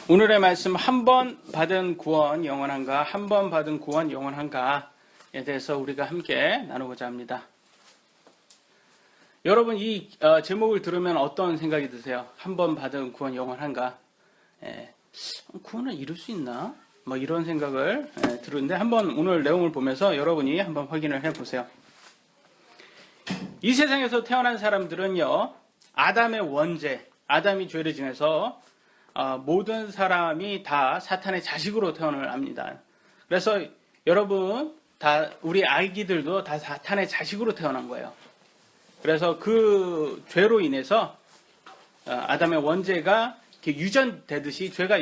오늘의 말씀 한 번 받은 구원 영원한가, 한 번 받은 구원 영원한가에 대해서 우리가 함께 나누고자 합니다. 여러분 이 제목을 들으면 어떤 생각이 드세요? 한 번 받은 구원 영원한가? 구원을 이룰 수 있나? 뭐 이런 생각을 들었는데 한번 오늘 내용을 보면서 여러분이 한번 확인을 해보세요. 이 세상에서 태어난 사람들은요, 아담의 원죄, 아담이 죄를 지내서 모든 사람이 다 사탄의 자식으로 태어납니다. 그래서 여러분 다 우리 아기들도 다 사탄의 자식으로 태어난 거예요. 그래서 그 죄로 인해서 아담의 원죄가 유전되듯이 죄가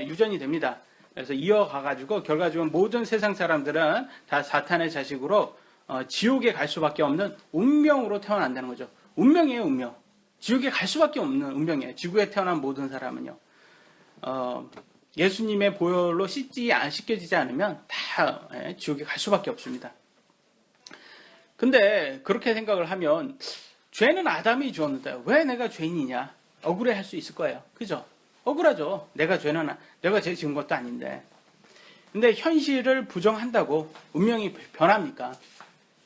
유전이 됩니다. 그래서 이어가가지고 결과적으로 모든 세상 사람들은 다 사탄의 자식으로 지옥에 갈 수밖에 없는 운명으로 태어난다는 거죠. 운명이에요, 운명. 지옥에 갈 수밖에 없는 운명이에요. 지구에 태어난 모든 사람은요. 예수님의 보혈로 씻겨지지 않으면 다 지옥에 갈 수밖에 없습니다. 근데 그렇게 생각을 하면 죄는 아담이 주었는데 왜 내가 죄인이냐? 억울해할 수 있을 거예요. 그죠? 억울하죠. 내가 죄 지은 것도 아닌데. 근데 현실을 부정한다고 운명이 변합니까?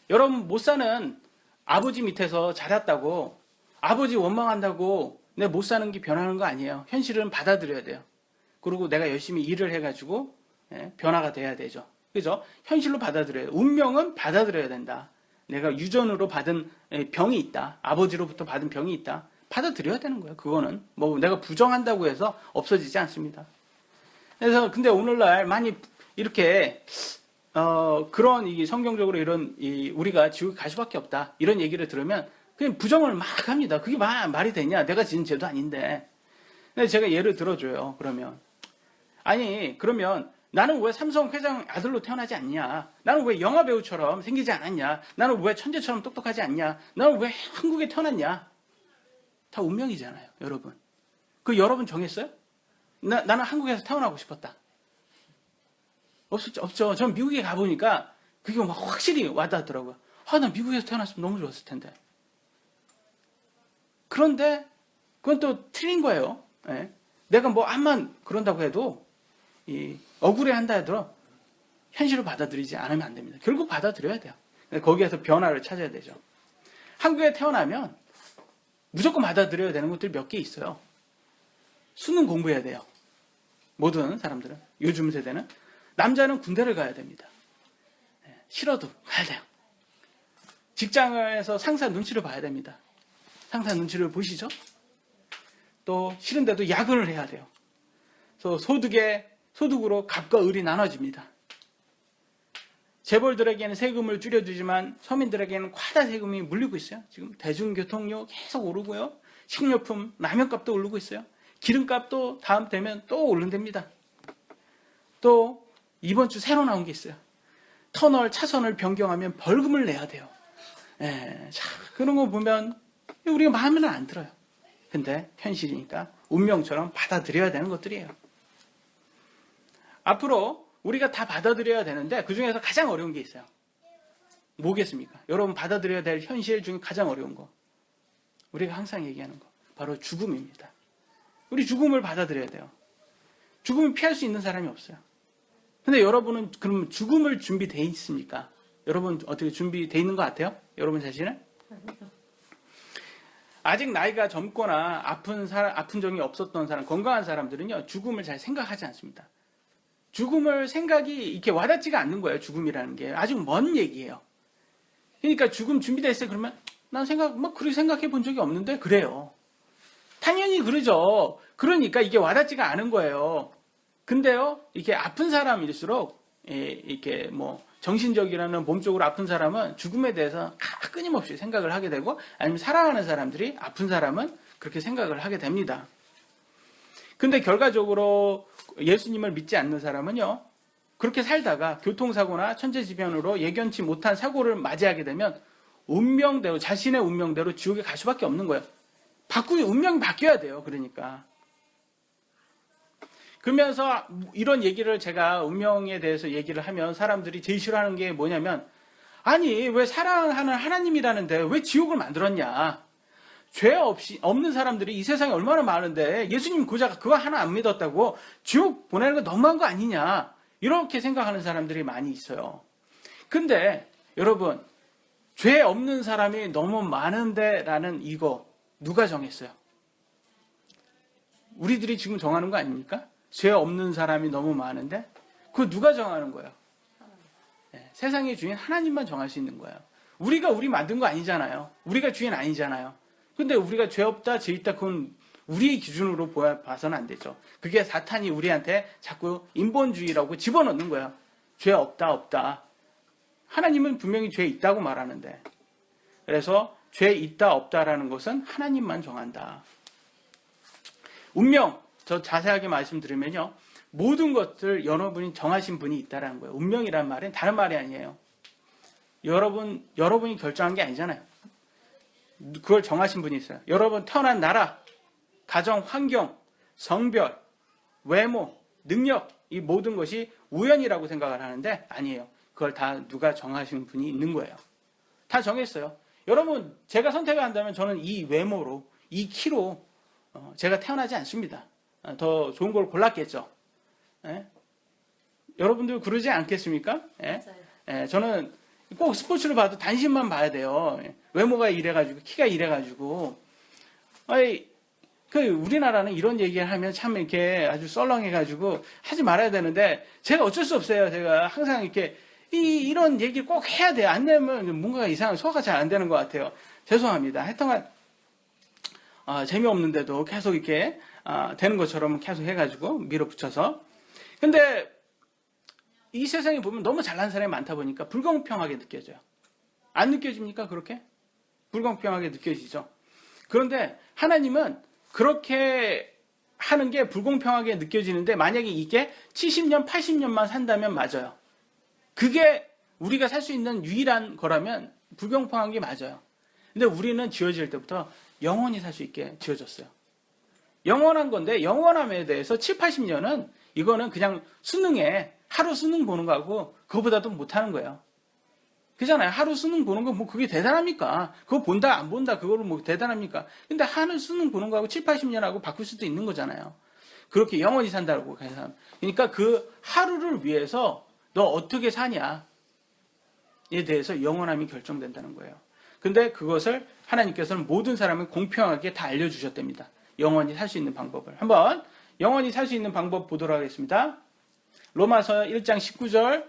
여러분 못 사는 아버지 밑에서 자랐다고 아버지 원망한다고 내 못 사는 게 변하는 거 아니에요. 현실은 받아들여야 돼요. 그리고 내가 열심히 일을 해가지고 변화가 돼야 되죠. 그죠? 현실로 받아들여야 돼요. 운명은 받아들여야 된다. 내가 유전으로 받은 병이 있다. 아버지로부터 받은 병이 있다. 받아들여야 되는 거예요. 그거는 뭐 내가 부정한다고 해서 없어지지 않습니다. 그래서 근데 오늘날 많이 이렇게 그런 성경적으로 이런 우리가 지옥에 갈 수밖에 없다. 이런 얘기를 들으면 그냥 부정을 막 합니다. 그게 말이 되냐? 내가 지은 죄도 아닌데. 근데 제가 예를 들어줘요. 그러면 나는 왜 삼성 회장 아들로 태어나지 않냐? 나는 왜 영화 배우처럼 생기지 않았냐? 나는 왜 천재처럼 똑똑하지 않냐? 나는 왜 한국에 태어났냐? 다 운명이잖아요, 여러분. 그 여러분 정했어요? 나는 한국에서 태어나고 싶었다. 없죠. 전 미국에 가보니까 그게 막 확실히 와닿더라고요. 나 미국에서 태어났으면 너무 좋았을 텐데. 그런데 그건 또 틀린 거예요. 내가 뭐 암만 그런다고 해도 억울해 한다 해도 현실을 받아들이지 않으면 안 됩니다. 결국 받아들여야 돼요. 거기에서 변화를 찾아야 되죠. 한국에 태어나면 무조건 받아들여야 되는 것들이 몇 개 있어요. 수능 공부해야 돼요. 모든 사람들은. 요즘 세대는. 남자는 군대를 가야 됩니다. 싫어도 가야 돼요. 직장에서 상사 눈치를 봐야 됩니다. 상사 눈치를 보시죠? 또 싫은데도 야근을 해야 돼요. 그래서 소득으로 갑과 을이 나눠집니다. 재벌들에게는 세금을 줄여주지만 서민들에게는 과다 세금이 물리고 있어요. 지금 대중교통료 계속 오르고요. 식료품, 라면값도 오르고 있어요. 기름값도 다음 되면 또 오른답니다. 또 이번 주 새로 나온 게 있어요. 차선을 변경하면 벌금을 내야 돼요. 그런 거 보면 우리가 마음에는 안 들어요. 근데 현실이니까 운명처럼 받아들여야 되는 것들이에요. 앞으로 우리가 다 받아들여야 되는데 그 중에서 가장 어려운 게 있어요. 뭐겠습니까? 여러분 받아들여야 될 현실 중에 가장 어려운 거. 우리가 항상 얘기하는 거. 바로 죽음입니다. 우리 죽음을 받아들여야 돼요. 죽음을 피할 수 있는 사람이 없어요. 근데 여러분은 그럼 죽음을 준비되어 있습니까? 여러분 어떻게 준비되어 있는 것 같아요? 여러분 자신은? 아직 나이가 젊거나 아픈 적이 없었던 사람, 건강한 사람들은요, 죽음을 잘 생각하지 않습니다. 죽음을 생각이 이렇게 와닿지가 않는 거예요, 죽음이라는 게. 아직 먼 얘기예요. 그러니까 죽음 준비됐어요. 그러면 난 그렇게 생각해 본 적이 없는데, 그래요. 당연히 그러죠. 그러니까 이게 와닿지가 않은 거예요. 근데요, 이렇게 아픈 사람일수록, 이렇게 정신적이라는 몸적으로 아픈 사람은 죽음에 대해서 끊임없이 생각을 하게 되고, 아니면 사랑하는 사람들이 아픈 사람은 그렇게 생각을 하게 됩니다. 근데 결과적으로 예수님을 믿지 않는 사람은요, 그렇게 살다가 교통사고나 천재지변으로 예견치 못한 사고를 맞이하게 되면 운명대로, 자신의 운명대로 지옥에 갈 수밖에 없는 거예요. 운명이 바뀌어야 돼요. 그러니까. 그러면서 이런 얘기를 제가 운명에 대해서 얘기를 하면 사람들이 제일 싫어하는 게 뭐냐면, 아니 왜 사랑하는 하나님이라는데 왜 지옥을 만들었냐? 죄 없는 사람들이 이 세상에 얼마나 많은데 예수님 고작 그거 하나 안 믿었다고 지옥 보내는 거 너무한 거 아니냐. 이렇게 생각하는 사람들이 많이 있어요. 근데 여러분, 죄 없는 사람이 너무 많은데 라는 이거 누가 정했어요? 우리들이 지금 정하는 거 아닙니까? 죄 없는 사람이 너무 많은데 그거 누가 정하는 거예요? 네, 세상의 주인 하나님만 정할 수 있는 거예요. 우리가 우리 만든 거 아니잖아요. 우리가 주인 아니잖아요. 근데 우리가 죄 없다, 죄 있다, 그건 우리의 기준으로 봐서는 안 되죠. 그게 사탄이 우리한테 자꾸 인본주의라고 집어넣는 거예요. 죄 없다, 없다. 하나님은 분명히 죄 있다고 말하는데. 그래서 죄 있다, 없다라는 것은 하나님만 정한다. 운명, 저 자세하게 말씀드리면요. 모든 것들 여러분이 정하신 분이 있다라는 거예요. 운명이란 말은 다른 말이 아니에요. 여러분이 결정한 게 아니잖아요. 그걸 정하신 분이 있어요. 여러분 태어난 나라, 가정, 환경, 성별, 외모, 능력, 이 모든 것이 우연이라고 생각을 하는데 아니에요. 그걸 다 누가 정하신 분이 있는 거예요. 다 정했어요. 여러분, 제가 선택을 한다면 저는 이 외모로, 이 키로 제가 태어나지 않습니다. 더 좋은 걸 골랐겠죠. 예? 여러분들 그러지 않겠습니까? 예? 예, 저는 꼭 스포츠를 봐도 단신만 봐야 돼요. 외모가 이래가지고, 키가 이래가지고. 우리나라는 이런 얘기를 하면 참 이렇게 아주 썰렁해가지고 하지 말아야 되는데, 제가 어쩔 수 없어요. 제가 항상 이렇게, 이런 얘기를 꼭 해야 돼요. 안 되면 뭔가 이상한 소화가 잘 안 되는 것 같아요. 죄송합니다. 하여튼간, 재미없는데도 계속 이렇게, 되는 것처럼 계속 해가지고 밀어붙여서. 근데, 이 세상에 보면 너무 잘난 사람이 많다 보니까 불공평하게 느껴져요. 안 느껴집니까? 그렇게? 불공평하게 느껴지죠. 그런데 하나님은 그렇게 하는 게 불공평하게 느껴지는데 만약에 이게 70년, 80년만 산다면 맞아요. 그게 우리가 살 수 있는 유일한 거라면 불공평한 게 맞아요. 근데 우리는 지어질 때부터 영원히 살 수 있게 지어졌어요. 영원한 건데 영원함에 대해서 7, 80년은 이거는 그냥 수능에 하루 수능 보는 거하고 그거보다도 못하는 거예요. 그잖아요. 하루 수능 보는 거 뭐 그게 대단합니까? 그거 본다 안 본다 그거를 뭐 대단합니까? 근데 하루 수능 보는 거하고 7, 80년하고 바꿀 수도 있는 거잖아요. 그렇게 영원히 산다고 해서. 그러니까 그 하루를 위해서 너 어떻게 사냐에 대해서 영원함이 결정된다는 거예요. 근데 그것을 하나님께서는 모든 사람을 공평하게 다 알려주셨답니다. 영원히 살 수 있는 방법을. 한번 영원히 살 수 있는 방법 보도록 하겠습니다. 로마서 1장 19절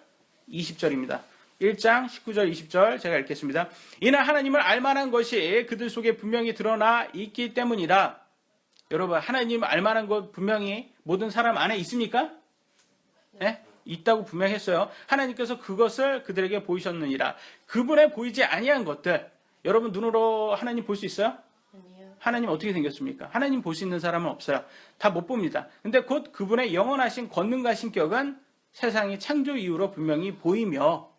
20절입니다. 1장 19절 20절 제가 읽겠습니다. 이는 하나님을 알만한 것이 그들 속에 분명히 드러나 있기 때문이라. 여러분, 하나님을 알만한 것 분명히 모든 사람 안에 있습니까? 네? 있다고 분명히 했어요. 하나님께서 그것을 그들에게 보이셨느니라. 그분의 보이지 아니한 것들, 여러분 눈으로 하나님 볼 수 있어요? 하나님 어떻게 생겼습니까? 하나님 볼 수 있는 사람은 없어요. 다 못 봅니다. 근데 곧 그분의 영원하신 권능과 신격은 세상의 창조 이후로 분명히 보이며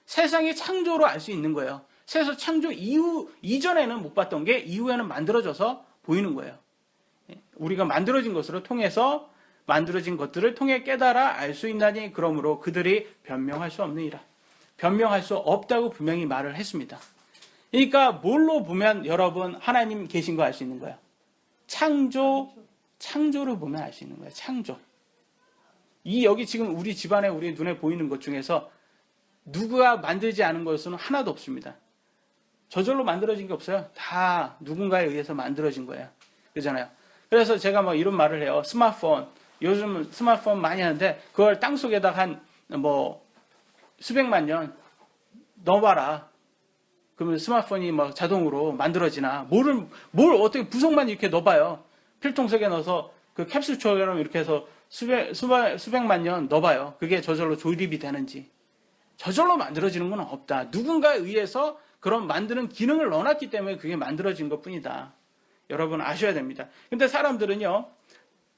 세상의 창조로 알 수 있는 거예요. 세상 창조 이전에는 못 봤던 게 이후에는 만들어져서 보이는 거예요. 우리가 만들어진 것으로 통해서 만들어진 것들을 통해 깨달아 알 수 있나니 그러므로 그들이 변명할 수 없느니라. 변명할 수 없다고 분명히 말을 했습니다. 그러니까 뭘로 보면 여러분 하나님 계신 거 알 수 있는 거예요. 창조를 보면 알 수 있는 거예요. 창조. 여기 지금 우리 집안에 우리 눈에 보이는 것 중에서 누가 만들지 않은 것은 하나도 없습니다. 저절로 만들어진 게 없어요. 다 누군가에 의해서 만들어진 거예요. 그렇잖아요. 그래서 제가 뭐 이런 말을 해요. 스마트폰. 요즘 스마트폰 많이 하는데 그걸 땅속에다 한 수백만 년 넣어봐라. 그러면 스마트폰이 막 자동으로 만들어지나. 뭘 어떻게 부속만 이렇게 넣어봐요. 필통 속에 넣어서 그 캡슐처럼 이렇게 해서 수백만 년 넣어봐요. 그게 저절로 조립이 되는지. 저절로 만들어지는 건 없다. 누군가에 의해서 그런 만드는 기능을 넣어놨기 때문에 그게 만들어진 것 뿐이다. 여러분 아셔야 됩니다. 근데 사람들은요,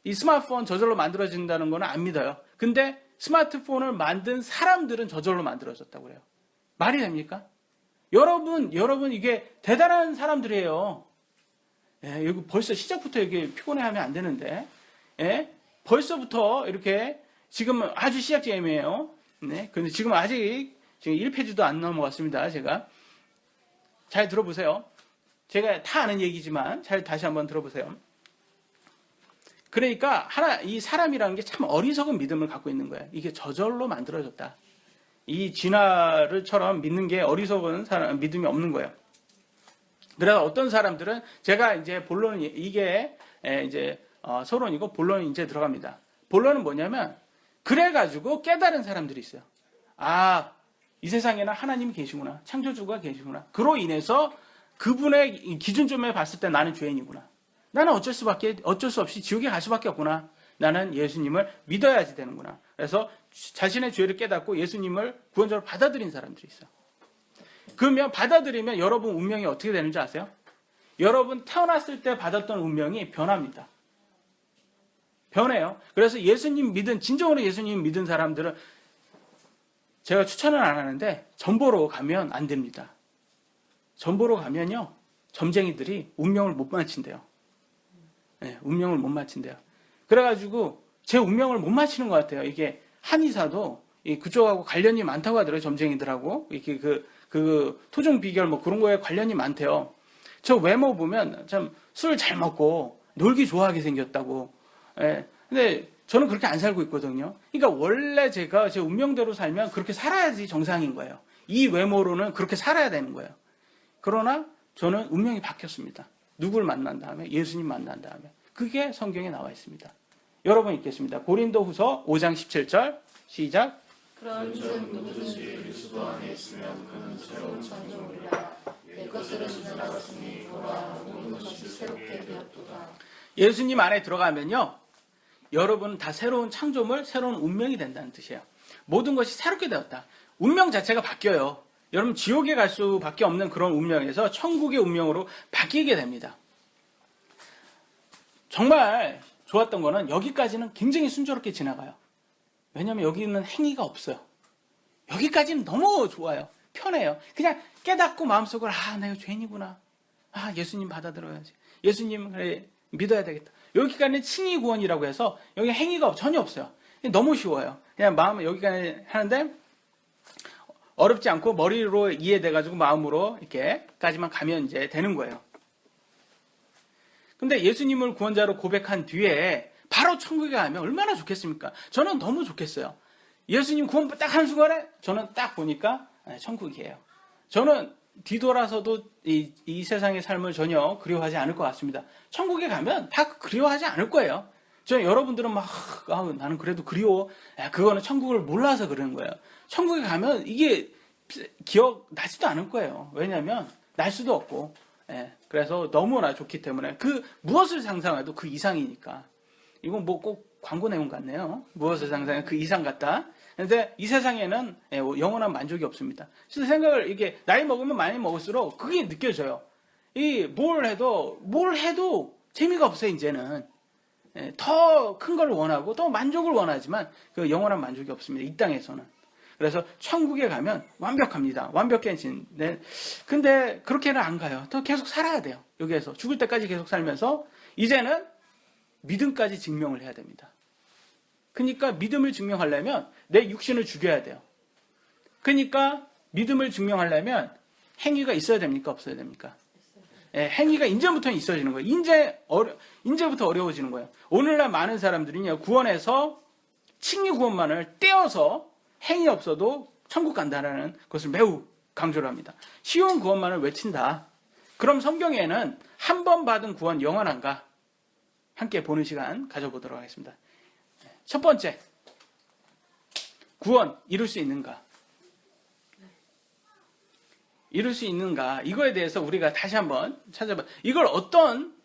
이 스마트폰 저절로 만들어진다는 거는 안 믿어요. 근데 스마트폰을 만든 사람들은 저절로 만들어졌다고 그래요. 말이 됩니까? 여러분 이게 대단한 사람들이에요. 예, 여기 벌써 시작부터 이렇게 피곤해하면 안 되는데, 예, 벌써부터 이렇게 지금 아주 시작점이에요. 네, 근데 지금 아직 1페이지도 안 넘어갔습니다. 제가 잘 들어보세요. 제가 다 아는 얘기지만 잘 다시 한번 들어보세요. 그러니까 이 사람이라는 게 참 어리석은 믿음을 갖고 있는 거예요. 이게 저절로 만들어졌다. 이 진화를처럼 믿는 게 어리석은 믿음이 없는 거예요. 그래서 어떤 사람들은 제가 이제 본론은 이게 이제 서론이고 본론이 이제 들어갑니다. 본론은 뭐냐면 그래가지고 깨달은 사람들이 있어요. 아, 이 세상에는 하나님이 계시구나. 창조주가 계시구나. 그로 인해서 그분의 기준점에 봤을 때 나는 죄인이구나. 나는 어쩔 수 없이 지옥에 갈 수밖에 없구나. 나는 예수님을 믿어야지 되는구나. 그래서 자신의 죄를 깨닫고 예수님을 구원자로 받아들인 사람들이 있어요. 그러면 받아들이면 여러분 운명이 어떻게 되는지 아세요? 여러분 태어났을 때 받았던 운명이 변합니다. 변해요. 그래서 진정으로 예수님 믿은 사람들은 제가 추천은 안 하는데 전보로 가면 안 됩니다. 전보로 가면요. 점쟁이들이 운명을 못 맞춘대요. 네, 운명을 못 맞춘대요. 그래가지고 제 운명을 못 맞히는 것 같아요. 이게 한의사도 그쪽하고 관련이 많다고 하더라고요. 점쟁이들하고. 이렇게 그 토종 비결 뭐 그런 거에 관련이 많대요. 저 외모 보면 참 술 잘 먹고 놀기 좋아하게 생겼다고. 예. 근데 저는 그렇게 안 살고 있거든요. 그러니까 원래 제가 제 운명대로 살면 그렇게 살아야지 정상인 거예요. 이 외모로는 그렇게 살아야 되는 거예요. 그러나 저는 운명이 바뀌었습니다. 누구를 만난 다음에 예수님 만난 다음에 그게 성경에 나와 있습니다. 여러분 읽겠습니다. 고린도후서 5장 17절 시작. 그런즉 누구든지 그리스도 안에 있으면 그는 새로운 창조물이라 내 것들은 지나갔으니 보라 모든 것이 새롭게 되었도다. 예수님 안에 들어가면요. 여러분은 다 새로운 창조물, 새로운 운명이 된다는 뜻이에요. 모든 것이 새롭게 되었다. 운명 자체가 바뀌어요. 여러분 지옥에 갈 수밖에 없는 그런 운명에서 천국의 운명으로 바뀌게 됩니다. 정말 좋았던 거는 여기까지는 굉장히 순조롭게 지나가요. 왜냐하면 여기는 행위가 없어요. 여기까지는 너무 좋아요. 편해요. 그냥 깨닫고 마음속으로 내가 죄인이구나. 예수님 받아들여야지. 예수님 그래 믿어야 되겠다. 여기까지는 칭의 구원이라고 해서 여기 행위가 전혀 없어요. 너무 쉬워요. 그냥 마음 여기까지 하는데 어렵지 않고 머리로 이해돼가지고 마음으로 이렇게까지만 가면 이제 되는 거예요. 근데 예수님을 구원자로 고백한 뒤에 바로 천국에 가면 얼마나 좋겠습니까? 저는 너무 좋겠어요. 예수님 구원 딱 하는 순간에 저는 딱 보니까 천국이에요. 저는 뒤돌아서도 이 세상의 삶을 전혀 그리워하지 않을 것 같습니다. 천국에 가면 다 그리워하지 않을 거예요. 여러분들은 나는 그래도 그리워. 그거는 천국을 몰라서 그러는 거예요. 천국에 가면 이게 기억나지도 않을 거예요. 왜냐하면 날 수도 없고. 그래서 너무나 좋기 때문에 무엇을 상상해도 그 이상이니까. 이건 뭐 꼭 광고 내용 같네요. 무엇을 상상해 그 이상 같다. 근데 이 세상에는 영원한 만족이 없습니다. 그래서 생각을 이게 나이 먹으면 많이 먹을수록 그게 느껴져요. 뭘 해도 재미가 없어요. 이제는 더 큰 걸 원하고 더 만족을 원하지만 그 영원한 만족이 없습니다. 이 땅에서는. 그래서 천국에 가면 완벽합니다. 완벽해진데 근데 그렇게는 안 가요. 더 계속 살아야 돼요. 여기에서 죽을 때까지 계속 살면서 이제는 믿음까지 증명을 해야 됩니다. 그러니까 믿음을 증명하려면 내 육신을 죽여야 돼요. 그러니까 믿음을 증명하려면 행위가 있어야 됩니까? 없어야 됩니까? 행위가 이제부터는 있어지는 거예요. 이제부터 어려워지는 거예요. 오늘날 많은 사람들이 구원에서 칭의 구원만을 떼어서 행위 없어도 천국 간다는 것을 매우 강조를 합니다. 쉬운 구원만을 외친다. 그럼 성경에는 한 번 받은 구원 영원한가? 함께 보는 시간 가져보도록 하겠습니다. 첫 번째, 구원 이룰 수 있는가? 이룰 수 있는가? 이거에 대해서 우리가 다시 한번 찾아봐. 이걸 어떤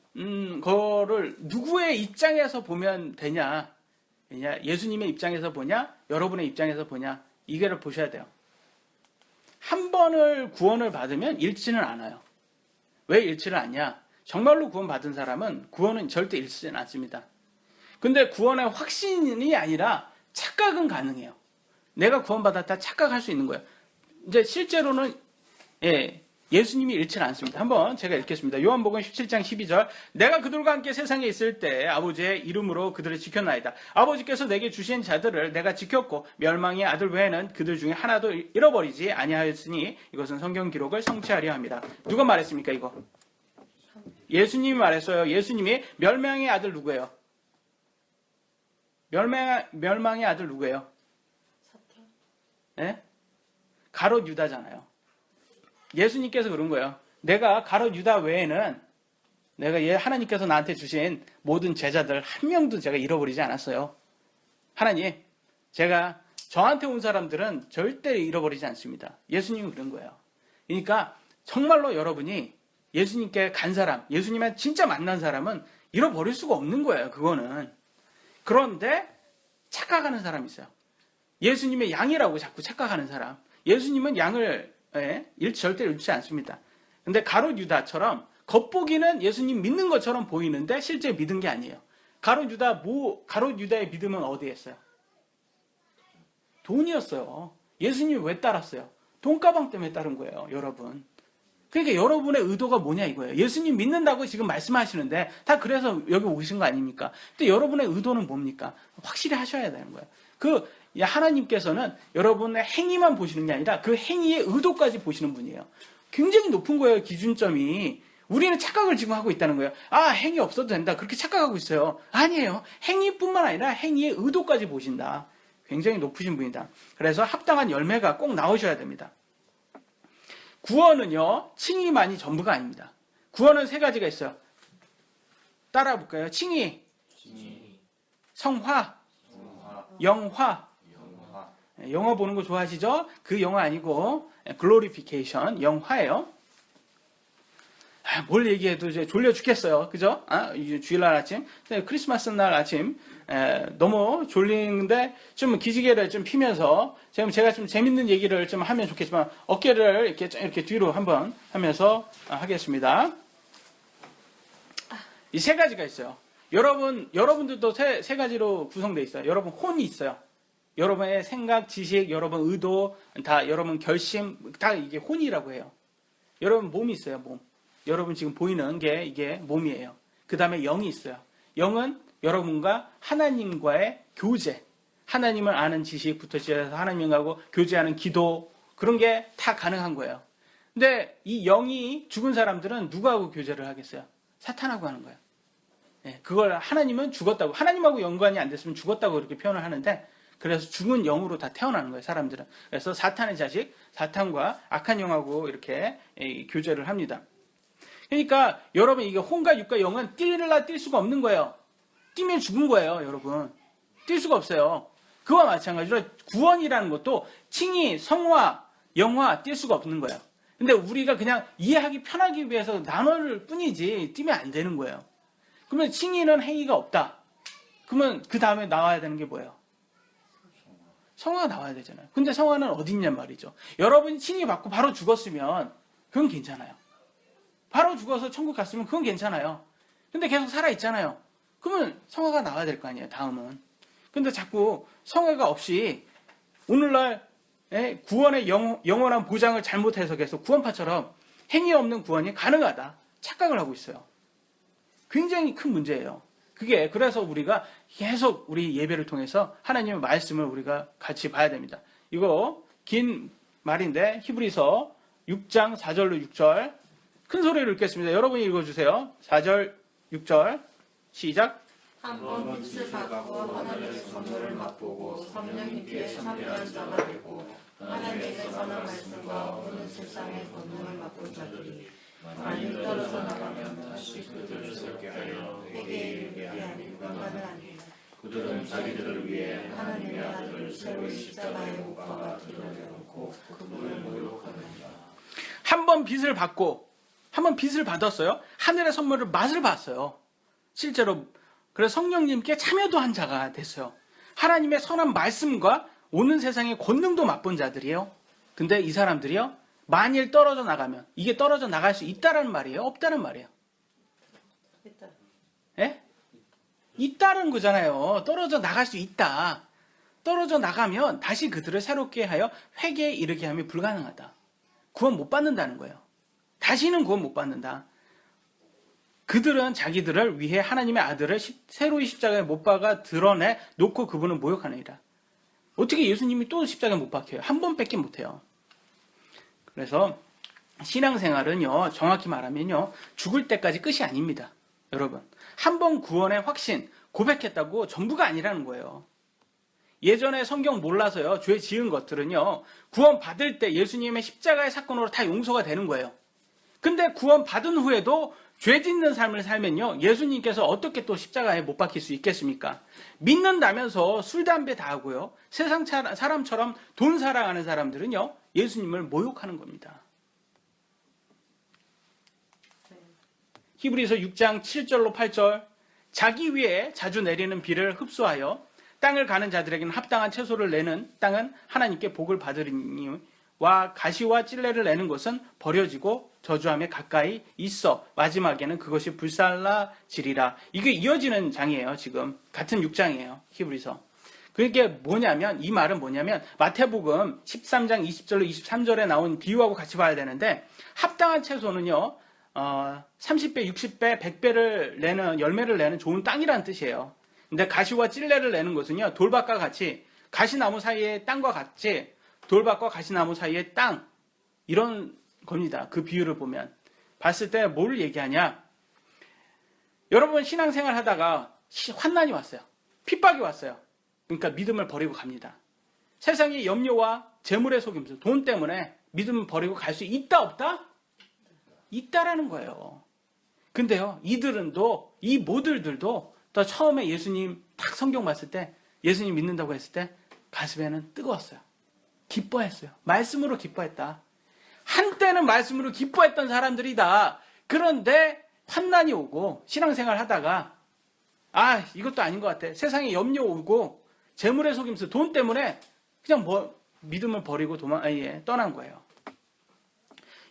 거를 누구의 입장에서 보면 되냐? 예수님의 입장에서 보냐? 여러분의 입장에서 보냐? 이거를 보셔야 돼요. 한 번을 구원을 받으면 잃지는 않아요. 왜 잃지를 않냐? 정말로 구원받은 사람은 구원은 절대 잃지는 않습니다. 근데 구원의 확신이 아니라 착각은 가능해요. 내가 구원받았다 착각할 수 있는 거예요. 이제 실제로는 예수님이 잃지는 않습니다. 한번 제가 읽겠습니다. 요한복음 17장 12절. 내가 그들과 함께 세상에 있을 때 아버지의 이름으로 그들을 지켰나이다. 아버지께서 내게 주신 자들을 내가 지켰고 멸망의 아들 외에는 그들 중에 하나도 잃어버리지 아니하였으니 이것은 성경 기록을 성취하려 합니다. 누가 말했습니까 이거? 예수님이 말했어요. 예수님이 멸망의 아들 누구예요? 멸망의 아들 누구예요? 사탄. 예? 가롯 유다잖아요. 예수님께서 그런 거예요. 내가 가롯 유다 외에는 내가 하나님께서 나한테 주신 모든 제자들 한 명도 제가 잃어버리지 않았어요. 하나님, 제가 저한테 온 사람들은 절대 잃어버리지 않습니다. 예수님은 그런 거예요. 그러니까 정말로 여러분이 예수님께 간 사람, 예수님의 진짜 만난 사람은 잃어버릴 수가 없는 거예요. 그거는. 그런데 착각하는 사람이 있어요. 예수님의 양이라고 자꾸 착각하는 사람. 예수님은 양을 절대 잃지 않습니다. 근데 가롯 유다처럼 겉보기는 예수님 믿는 것처럼 보이는데 실제 믿은 게 아니에요. 가롯 유다의 믿음은 어디에 있어요? 돈이었어요. 예수님이 왜 따랐어요? 돈가방 때문에 따른 거예요, 여러분. 그러니까 여러분의 의도가 뭐냐 이거예요. 예수님 믿는다고 지금 말씀하시는데 다 그래서 여기 오신 거 아닙니까? 근데 여러분의 의도는 뭡니까? 확실히 하셔야 되는 거예요. 하나님께서는 여러분의 행위만 보시는 게 아니라 그 행위의 의도까지 보시는 분이에요. 굉장히 높은 거예요, 기준점이. 우리는 착각을 지금 하고 있다는 거예요. 아, 행위 없어도 된다. 그렇게 착각하고 있어요. 아니에요. 행위뿐만 아니라 행위의 의도까지 보신다. 굉장히 높으신 분이다. 그래서 합당한 열매가 꼭 나오셔야 됩니다. 구원은요, 칭의만이 전부가 아닙니다. 구원은 세 가지가 있어요. 따라 볼까요? 칭의, 성화, 영화. 영어 보는 거 좋아하시죠? 그 영어 아니고 글로리피케이션, 영화예요. 뭘 얘기해도 이제 졸려 죽겠어요. 그죠? 주일날 아침, 크리스마스 날 아침 너무 졸리는데 좀 기지개를 좀 피면서 제가 좀 재밌는 얘기를 좀 하면 좋겠지만 어깨를 이렇게 뒤로 한번 하면서 하겠습니다. 이 세 가지가 있어요. 여러분들도 세 가지로 구성되어 있어요. 여러분 혼이 있어요. 여러분의 생각, 지식, 여러분 의도, 다 여러분 결심, 다 이게 혼이라고 해요. 여러분 몸이 있어요, 몸. 여러분 지금 보이는 게 이게 몸이에요. 그 다음에 영이 있어요. 영은 여러분과 하나님과의 교제, 하나님을 아는 지식부터 시작해서 하나님하고 교제하는 기도, 그런 게 다 가능한 거예요. 근데 이 영이 죽은 사람들은 누구하고 교제를 하겠어요? 사탄하고 하는 거예요. 그걸 하나님은 죽었다고, 하나님하고 연관이 안 됐으면 죽었다고 그렇게 표현을 하는데, 그래서 죽은 영으로 다 태어나는 거예요, 사람들은. 그래서 사탄의 자식, 사탄과 악한 영하고 이렇게 교제를 합니다. 그러니까 여러분 이게 혼과 육과 영은 뛸 수가 없는 거예요. 뛰면 죽은 거예요, 여러분. 뛸 수가 없어요. 그와 마찬가지로 구원이라는 것도 칭의, 성화, 영화 뛸 수가 없는 거예요. 근데 우리가 그냥 이해하기 편하기 위해서 나눌 뿐이지 뛰면 안 되는 거예요. 그러면 칭의는 행위가 없다. 그러면 그 다음에 나와야 되는 게 뭐예요? 성화가 나와야 되잖아요. 근데 성화는 어디 있냔 말이죠. 여러분이 칭의 받고 바로 죽었으면 그건 괜찮아요. 바로 죽어서 천국 갔으면 그건 괜찮아요. 근데 계속 살아있잖아요. 그러면 성화가 나와야 될 거 아니에요, 다음은. 근데 자꾸 성화가 없이 오늘날 구원의 영원한 보장을 잘못 해석해서 구원파처럼 행위 없는 구원이 가능하다. 착각을 하고 있어요. 굉장히 큰 문제예요. 그래서 우리가 계속 우리 예배를 통해서 하나님의 말씀을 우리가 같이 봐야 됩니다. 이거 긴 말인데 히브리서 6장 4절로 6절 큰 소리로 읽겠습니다. 여러분이 읽어주세요. 4절, 6절 시작. 한번 빛을 받고 하나님의 선물을 맛보고 성령님께 참여한 자가 되고 하나님께서 전한 말씀과 오는 세상의 권능을 맛본 자들이 많이 떨어져 나가면 다시 그들을 새롭게 하여 회개에 이르게 하니 불가능은 아니라 그들은 자기들을 위해 하나님의 아들을 새로이 십자가에 못 박아 드러내놓고 그분을 모욕하느니라. 한번 빛을 받았어요. 하늘의 선물을 맛을 봤어요. 실제로 그래서 성령님께 참여도 한 자가 됐어요. 하나님의 선한 말씀과 오는 세상의 권능도 맛본 자들이에요. 근데 이 사람들이요, 만일 떨어져 나가면 이게 떨어져 나갈 수 있다는 말이에요? 없다는 말이에요? 있다는 거잖아요. 떨어져 나갈 수 있다. 떨어져 나가면 다시 그들을 새롭게 하여 회개에 이르게 하면 불가능하다. 구원 못 받는다는 거예요. 다시는 구원 못 받는다. 그들은 자기들을 위해 하나님의 아들을 새로이 십자가에 못 박아 드러내 놓고 그분을 모욕하느니라. 어떻게 예수님이 또 십자가에 못 박혀요? 한 번 뺏긴 못해요. 그래서 신앙생활은요, 정확히 말하면요, 죽을 때까지 끝이 아닙니다. 여러분, 한 번 구원의 확신, 고백했다고 전부가 아니라는 거예요. 예전에 성경 몰라서요, 죄 지은 것들은요, 구원 받을 때 예수님의 십자가의 사건으로 다 용서가 되는 거예요. 근데 구원 받은 후에도 죄 짓는 삶을 살면요, 예수님께서 어떻게 또 십자가에 못 박힐 수 있겠습니까? 믿는다면서 술, 담배 다 하고요, 세상 사람처럼 돈 사랑하는 사람들은요, 예수님을 모욕하는 겁니다. 히브리서 6장 7절로 8절, 자기 위에 자주 내리는 비를 흡수하여 땅을 가는 자들에게는 합당한 채소를 내는 땅은 하나님께 복을 받으리니와 가시와 찔레를 내는 것은 버려지고 저주함에 가까이 있어 마지막에는 그것이 불살라지리라. 이게 이어지는 장이에요. 지금 같은 6장이에요. 히브리서. 그게 뭐냐면, 이 말은 뭐냐면 마태복음 13장 20절로 23절에 나온 비유하고 같이 봐야 되는데, 합당한 채소는요 30배, 60배, 100배를 내는, 열매를 내는 좋은 땅이라는 뜻이에요. 근데 가시와 찔레를 내는 것은요, 돌밭과 같이, 가시나무 사이의 땅과 같이, 돌밭과 가시나무 사이의 땅, 이런 겁니다. 그 비유를 보면. 봤을 때 뭘 얘기하냐? 여러분, 신앙생활 하다가 환난이 왔어요. 핍박이 왔어요. 그러니까 믿음을 버리고 갑니다. 세상의 염려와 재물의 속임수, 돈 때문에 믿음을 버리고 갈 수 있다, 없다? 있다라는 거예요. 근데요, 이 모들들도 또 처음에 예수님 딱 성경 봤을 때, 예수님 믿는다고 했을 때 가슴에는 뜨거웠어요. 기뻐했어요. 말씀으로 기뻐했다. 한때는 말씀으로 기뻐했던 사람들이다. 그런데 환난이 오고 신앙생활 하다가 이것도 아닌 것 같아. 세상에 염려 오고 재물의 속임수, 돈 때문에 그냥 믿음을 버리고 떠난 거예요.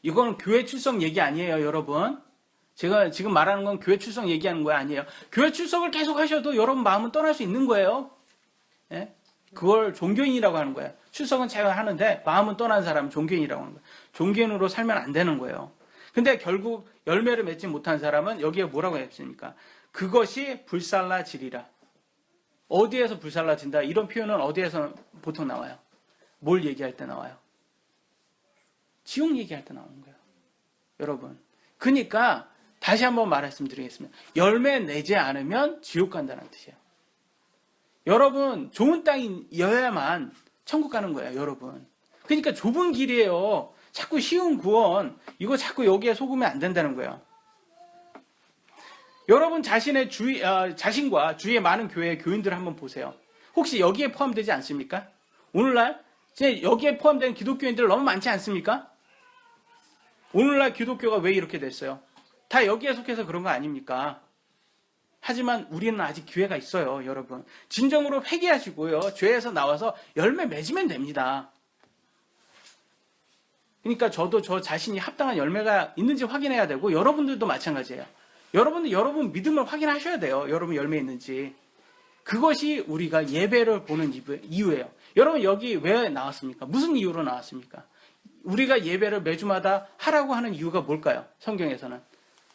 이건 교회 출석 얘기 아니에요, 여러분. 제가 지금 말하는 건 교회 출석 얘기하는 거 아니에요. 교회 출석을 계속 하셔도 여러분 마음은 떠날 수 있는 거예요. 예? 그걸 종교인이라고 하는 거예요. 출석은 제가 하는데 마음은 떠난 사람은 종교인이라고 하는 거예요. 종교인으로 살면 안 되는 거예요. 근데 결국 열매를 맺지 못한 사람은 여기에 뭐라고 했습니까? 그것이 불살라지리라. 어디에서 불살라진다? 이런 표현은 어디에서 보통 나와요? 뭘 얘기할 때 나와요? 지옥 얘기할 때 나오는 거예요. 여러분. 그러니까 다시 한번 말씀드리겠습니다. 열매 내지 않으면 지옥 간다는 뜻이에요. 여러분, 좋은 땅이어야만 천국 가는 거예요, 여러분. 그러니까 좁은 길이에요. 자꾸 쉬운 구원, 이거 자꾸 여기에 속으면 안 된다는 거예요. 여러분 자신의 자신과 주위의 많은 교회의 교인들을 한번 보세요. 혹시 여기에 포함되지 않습니까? 오늘날 여기에 포함된 기독교인들 너무 많지 않습니까? 오늘날 기독교가 왜 이렇게 됐어요? 다 여기에 속해서 그런 거 아닙니까? 하지만 우리는 아직 기회가 있어요, 여러분. 진정으로 회개하시고요. 죄에서 나와서 열매 맺으면 됩니다. 그러니까 저도 저 자신이 합당한 열매가 있는지 확인해야 되고, 여러분들도 마찬가지예요. 여러분 믿음을 확인하셔야 돼요. 여러분 열매 있는지. 그것이 우리가 예배를 보는 이유예요. 여러분 여기 왜 나왔습니까? 무슨 이유로 나왔습니까? 우리가 예배를 매주마다 하라고 하는 이유가 뭘까요? 성경에서는.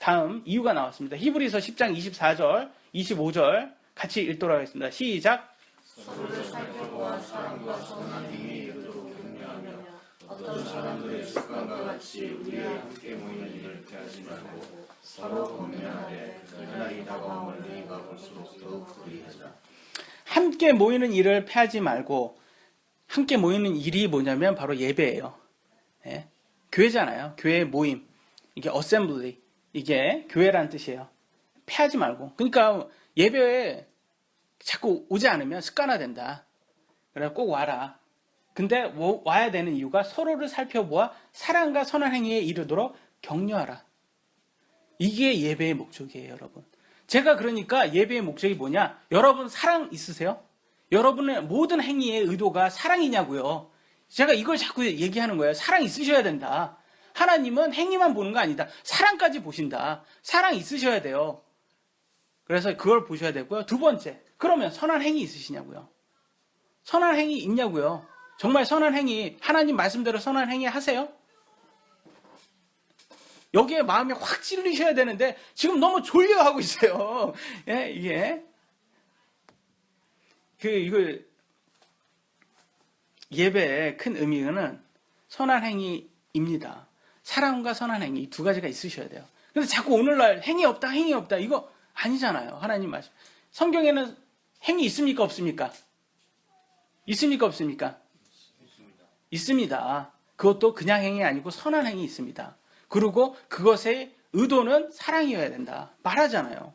다음 이유가 나왔습니다. 히브리서 10장 24절, 25절 같이 읽도록 하겠습니다. 시작. 서로를 살펴보아 사랑과 선한 행위에 이르도록 격려하며 어떤 사람들의 습관과 같이 우리의 함께 모이는 일을 피하지 말고 서로 권면하되 그날이 다가옴을 너희가 볼수록 더욱 그리하자. 함께 모이는 일을 피하지 말고, 함께 모이는 일이 뭐냐면 바로 예배예요. 예? 교회잖아요. 교회 모임. 이게 assembly. 이게 교회라는 뜻이에요. 피하지 말고. 그러니까 예배에 자꾸 오지 않으면 습관화된다. 그래 꼭 와라. 근데 와야 되는 이유가 서로를 살펴보아 사랑과 선한 행위에 이르도록 격려하라. 이게 예배의 목적이에요, 여러분. 제가 그러니까 예배의 목적이 뭐냐? 여러분 사랑 있으세요? 여러분의 모든 행위의 의도가 사랑이냐고요. 제가 이걸 자꾸 얘기하는 거예요. 사랑 있으셔야 된다. 하나님은 행위만 보는 거 아니다. 사랑까지 보신다. 사랑 있으셔야 돼요. 그래서 그걸 보셔야 되고요. 두 번째, 그러면 선한 행위 있으시냐고요. 선한 행위 있냐고요. 정말 선한 행위, 하나님 말씀대로 선한 행위 하세요? 여기에 마음이 확 찔리셔야 되는데 지금 너무 졸려하고 있어요. 예, 이게 이걸 예배의 큰 의미는 선한 행위입니다. 사랑과 선한 행위 이 두 가지가 있으셔야 돼요. 근데 자꾸 오늘날 행위 없다, 행위 없다 이거 아니잖아요. 하나님 말씀. 성경에는 행위 있습니까, 없습니까? 있습니까, 없습니까? 있습니다. 그것도 그냥 행위 아니고 선한 행위 있습니다. 그리고 그것의 의도는 사랑이어야 된다. 말하잖아요.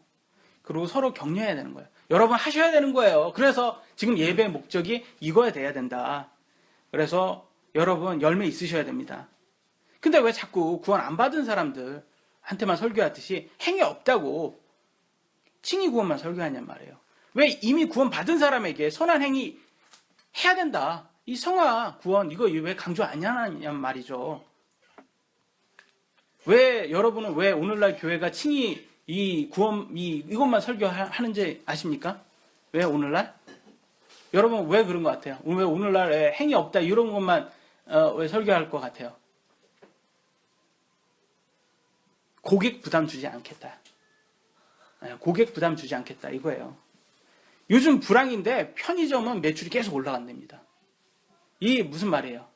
그리고 서로 격려해야 되는 거예요. 여러분 하셔야 되는 거예요. 그래서 지금 예배의 목적이 이거야 돼야 된다. 그래서 여러분 열매 있으셔야 됩니다. 근데 왜 자꾸 구원 안 받은 사람들한테만 설교하듯이 행위 없다고 칭의 구원만 설교하냔 말이에요. 왜 이미 구원 받은 사람에게 선한 행위 해야 된다. 이 성화 구원 이거 왜 강조 안 하냐는 말이죠. 왜 여러분은 왜 오늘날 교회가 칭의 이 구원 이것만 설교하는지 아십니까? 왜 오늘날? 여러분 왜 그런 것 같아요? 왜 오늘날 행위 없다 이런 것만 왜 설교할 것 같아요? 고객 부담 주지 않겠다. 고객 부담 주지 않겠다 이거예요. 요즘 불황인데 편의점은 매출이 계속 올라간답니다. 이 무슨 말이에요?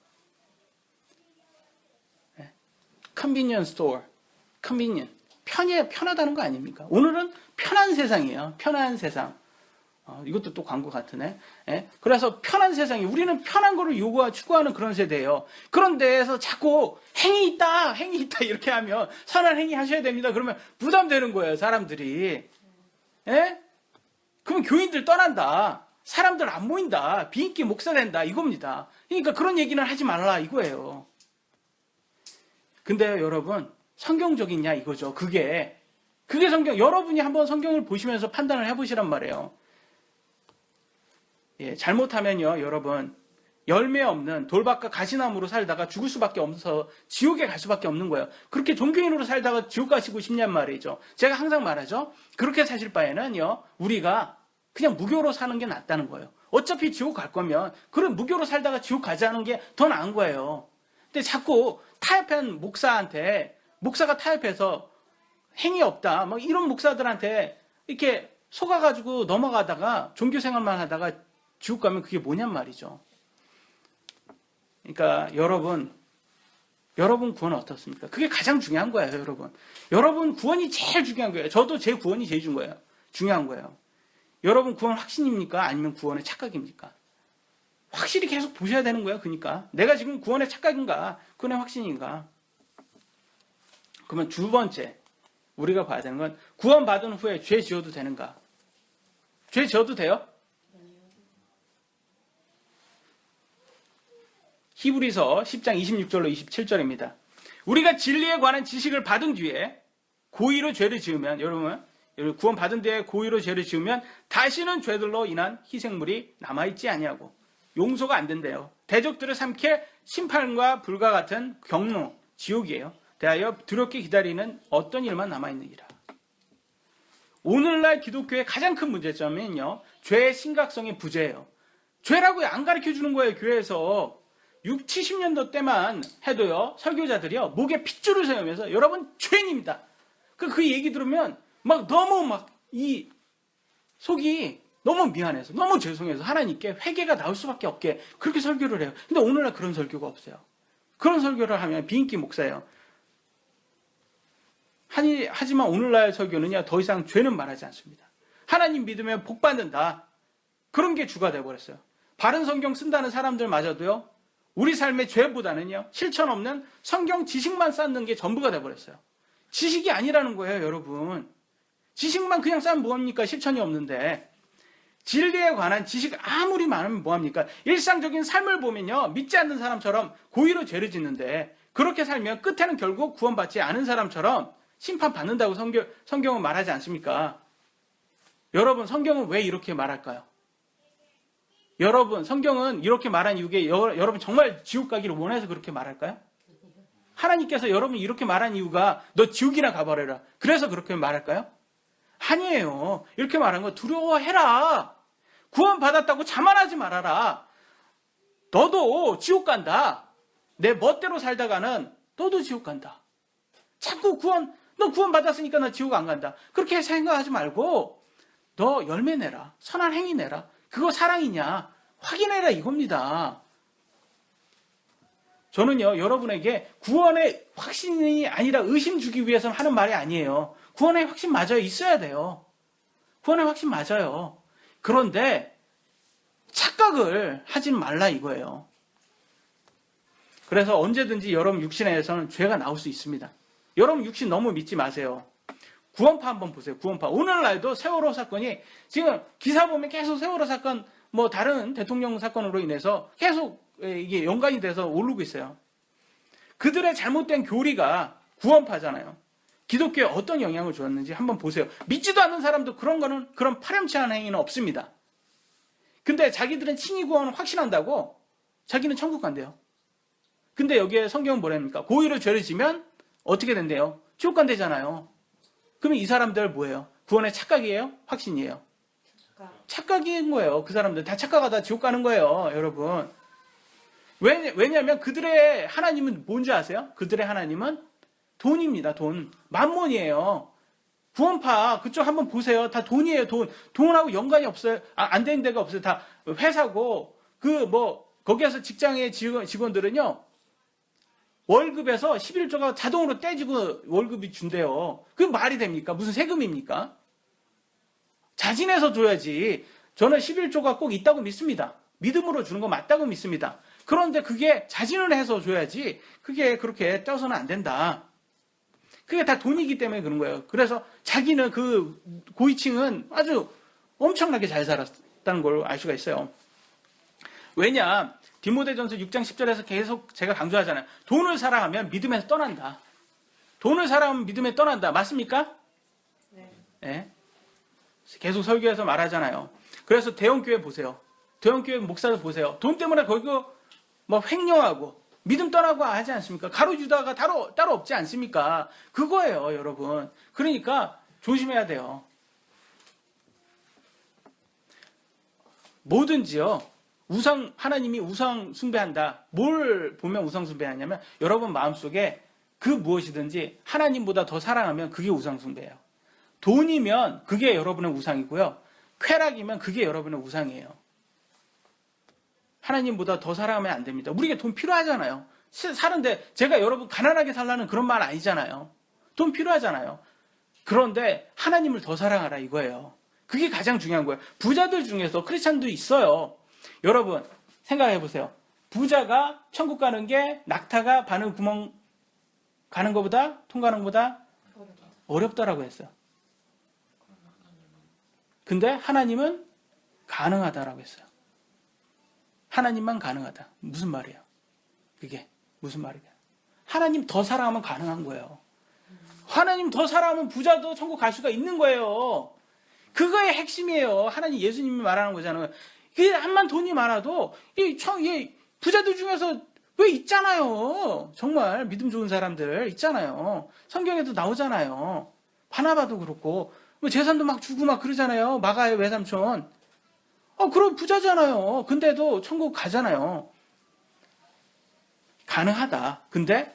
컨비니언스 스토어, 컨비니언. 편하다는 거 아닙니까? 오늘은 편한 세상이에요. 편한 세상. 이것도 또 광고 같으네. 그래서 편한 세상이 우리는 편한 거를 추구하는 그런 세대예요. 그런 데에서 자꾸 행위 있다 이렇게 하면 선한 행위 하셔야 됩니다. 그러면 부담되는 거예요, 사람들이. 그러면 교인들 떠난다. 사람들 안 모인다. 비인기 목사 된다. 이겁니다. 그러니까 그런 얘기는 하지 말라 이거예요. 근데 여러분 성경적이냐 이거죠. 그게 성경. 여러분이 한번 성경을 보시면서 판단을 해보시란 말이에요. 잘못하면요 여러분 열매 없는 돌밭과 가시나무로 살다가 죽을 수밖에 없어서 지옥에 갈 수밖에 없는 거예요. 그렇게 종교인으로 살다가 지옥 가시고 싶냔 말이죠. 제가 항상 말하죠. 그렇게 사실 바에는요 우리가 그냥 무교로 사는 게 낫다는 거예요. 어차피 지옥 갈 거면 그런 무교로 살다가 지옥 가자는 게 더 나은 거예요. 근데 자꾸 타협한 목사가 타협해서 행위 없다 막 이런 목사들한테 이렇게 속아가지고 넘어가다가 종교 생활만 하다가 지옥 가면 그게 뭐냔 말이죠. 그러니까 여러분 구원은 어떻습니까? 그게 가장 중요한 거예요, 여러분. 여러분 구원이 제일 중요한 거예요. 저도 제 구원이 제일 중요한 거예요. 여러분 구원 확신입니까? 아니면 구원의 착각입니까? 확실히 계속 보셔야 되는 거예요. 그러니까 내가 지금 구원의 착각인가, 구원의 확신인가? 그러면 두 번째 우리가 봐야 되는 건 구원 받은 후에 죄 지어도 되는가? 죄 지어도 돼요? 히브리서 10장 26절로 27절입니다. 우리가 진리에 관한 지식을 받은 뒤에 고의로 죄를 지으면 여러분 구원 받은 뒤에 고의로 죄를 지으면 다시는 죄들로 인한 희생물이 남아있지 아니하고 용서가 안 된대요. 대적들을 삼킬 심판과 불과 같은 경로 지옥이에요. 대하여 두렵게 기다리는 어떤 일만 남아있느니라. 오늘날 기독교의 가장 큰 문제점은요 죄의 심각성의 부재예요. 죄라고 안 가르쳐주는 거예요. 교회에서 60, 70년도 때만 해도요 설교자들이요 목에 핏줄을 세우면서 여러분 죄인입니다. 그 얘기 들으면 너무 이 속이 너무 미안해서 너무 죄송해서 하나님께 회개가 나올 수밖에 없게 그렇게 설교를 해요. 근데 오늘날 그런 설교가 없어요. 그런 설교를 하면 비인기 목사예요. 하지만 오늘날 설교는요 더 이상 죄는 말하지 않습니다. 하나님 믿으면 복 받는다. 그런 게 주가 돼버렸어요. 바른 성경 쓴다는 사람들마저도요 우리 삶의 죄보다는요 실천 없는 성경 지식만 쌓는 게 전부가 돼버렸어요. 지식이 아니라는 거예요, 여러분. 지식만 그냥 쌓으면 뭐합니까? 실천이 없는데. 진리에 관한 지식 아무리 많으면 뭐합니까? 일상적인 삶을 보면요 믿지 않는 사람처럼 고의로 죄를 짓는데 그렇게 살면 끝에는 결국 구원받지 않은 사람처럼 심판받는다고 성경은 말하지 않습니까? 여러분 성경은 왜 이렇게 말할까요? 여러분 성경은 이렇게 말한 이유가 여러분 정말 지옥 가기를 원해서 그렇게 말할까요? 하나님께서 여러분이 이렇게 말한 이유가 너 지옥이나 가버려라 그래서 그렇게 말할까요? 아니에요. 이렇게 말한 거 두려워해라. 구원받았다고 자만하지 말아라. 너도 지옥 간다. 내 멋대로 살다가는 너도 지옥 간다. 자꾸 너 구원받았으니까 나 지옥 안 간다. 그렇게 생각하지 말고 너 열매 내라. 선한 행위 내라. 그거 사랑이냐? 확인해라 이겁니다. 저는요, 여러분에게 구원의 확신이 아니라 의심 주기 위해서 하는 말이 아니에요. 구원의 확신 맞아요. 있어야 돼요. 구원의 확신 맞아요. 그런데 착각을 하지 말라 이거예요. 그래서 언제든지 여러분 육신 안에서는 죄가 나올 수 있습니다. 여러분 육신 너무 믿지 마세요. 구원파 한번 보세요. 구원파. 오늘날도 세월호 사건이 지금 기사 보면 계속 세월호 사건 뭐 다른 대통령 사건으로 인해서 계속 이게 연관이 돼서 오르고 있어요. 그들의 잘못된 교리가 구원파잖아요. 기독교에 어떤 영향을 주었는지 한번 보세요. 믿지도 않는 사람도 그런 파렴치한 행위는 없습니다. 근데 자기들은 칭의 구원을 확신한다고 자기는 천국 간대요. 근데 여기에 성경은 뭐랍니까? 고의로 죄를 지면 어떻게 된대요? 지옥 간대잖아요. 그럼 이 사람들 뭐예요? 구원의 착각이에요? 확신이에요? 착각인 거예요. 그 사람들 다 착각하다 지옥 가는 거예요, 여러분. 왜냐하면 그들의 하나님은 뭔지 아세요? 그들의 하나님은 돈입니다. 돈. 만몬이에요. 구원파 그쪽 한번 보세요. 다 돈이에요. 돈하고 연관이 없어요. 안 되는 데가 없어요. 다 회사고 거기에서 직장의 직원들은요. 월급에서 11조가 자동으로 떼지고 월급이 준대요. 그게 말이 됩니까? 무슨 세금입니까? 자진해서 줘야지. 저는 11조가 꼭 있다고 믿습니다. 믿음으로 주는 거 맞다고 믿습니다. 그런데 그게 자진을 해서 줘야지 그게 그렇게 떼어서는 안 된다. 그게 다 돈이기 때문에 그런 거예요. 그래서 자기는 그 고위층은 아주 엄청나게 잘 살았다는 걸 알 수가 있어요. 왜냐? 디모데전서 6장 10절에서 계속 제가 강조하잖아요. 돈을 사랑하면 믿음에서 떠난다. 돈을 사랑하면 믿음에 떠난다. 맞습니까? 네. 계속 설교에서 말하잖아요. 그래서 대형교회 보세요. 대형교회 목사들 보세요. 돈 때문에 거기고 횡령하고 믿음 떠나고 하지 않습니까? 가로주다가 따로 없지 않습니까? 그거예요, 여러분. 그러니까 조심해야 돼요. 뭐든지요. 하나님이 우상 숭배한다. 뭘 보면 우상 숭배하냐면 여러분 마음속에 그 무엇이든지 하나님보다 더 사랑하면 그게 우상 숭배예요. 돈이면 그게 여러분의 우상이고요. 쾌락이면 그게 여러분의 우상이에요. 하나님보다 더 사랑하면 안 됩니다. 우리에게 돈 필요하잖아요. 사는데 제가 여러분 가난하게 살라는 그런 말 아니잖아요. 돈 필요하잖아요. 그런데 하나님을 더 사랑하라 이거예요. 그게 가장 중요한 거예요. 부자들 중에서 크리스찬도 있어요. 여러분 생각해 보세요. 부자가 천국 가는 게 낙타가 바늘 구멍 가는 것보다 통과하는 것보다 어렵다라고 했어요. 근데 하나님은 가능하다라고 했어요. 하나님만 가능하다. 무슨 말이에요? 그게 무슨 말이에요? 하나님 더 사랑하면 가능한 거예요. 하나님 더 사랑하면 부자도 천국 갈 수가 있는 거예요. 그거의 핵심이에요. 하나님 예수님이 말하는 거잖아요. 암만 돈이 많아도 이 부자들 중에서 왜 있잖아요. 정말 믿음 좋은 사람들 있잖아요. 성경에도 나오잖아요. 바나바도 그렇고 재산도 막 주고 막 그러잖아요. 마가의 외삼촌. 그럼 부자잖아요. 근데도 천국 가잖아요. 가능하다. 근데